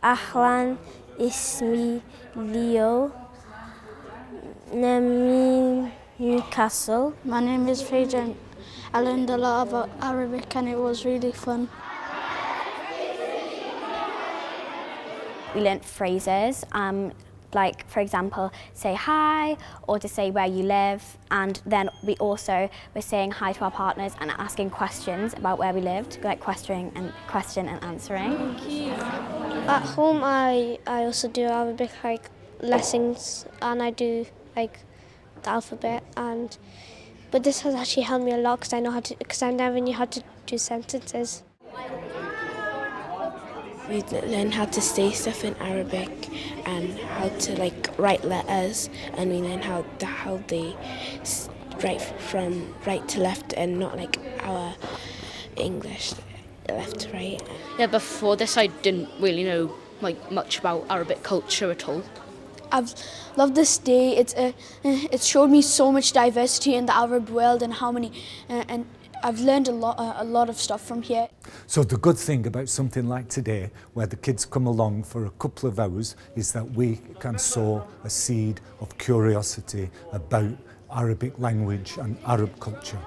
أهلا اسمي ليو من Newcastle. My name is Fajan. I learned a lot about Arabic and it was really fun. We learnt phrases, like for example, say hi or to say where you live, and then we also were saying hi to our partners and asking questions about where we lived, like question and answering. At home I also do Arabic like lessons and I do like the alphabet but this has actually helped me a lot because I never knew how to do sentences. We learn how to say stuff in Arabic and how to like write letters, and we learn how they write from right to left and not like our English left to right. Yeah, before this I didn't really know like much about Arabic culture at all. I've loved this day. It's showed me so much diversity in the Arab world and how many and I've learned a lot of stuff from here. So the good thing about something like today, where the kids come along for a couple of hours, is that we can sow a seed of curiosity about Arabic language and Arab culture.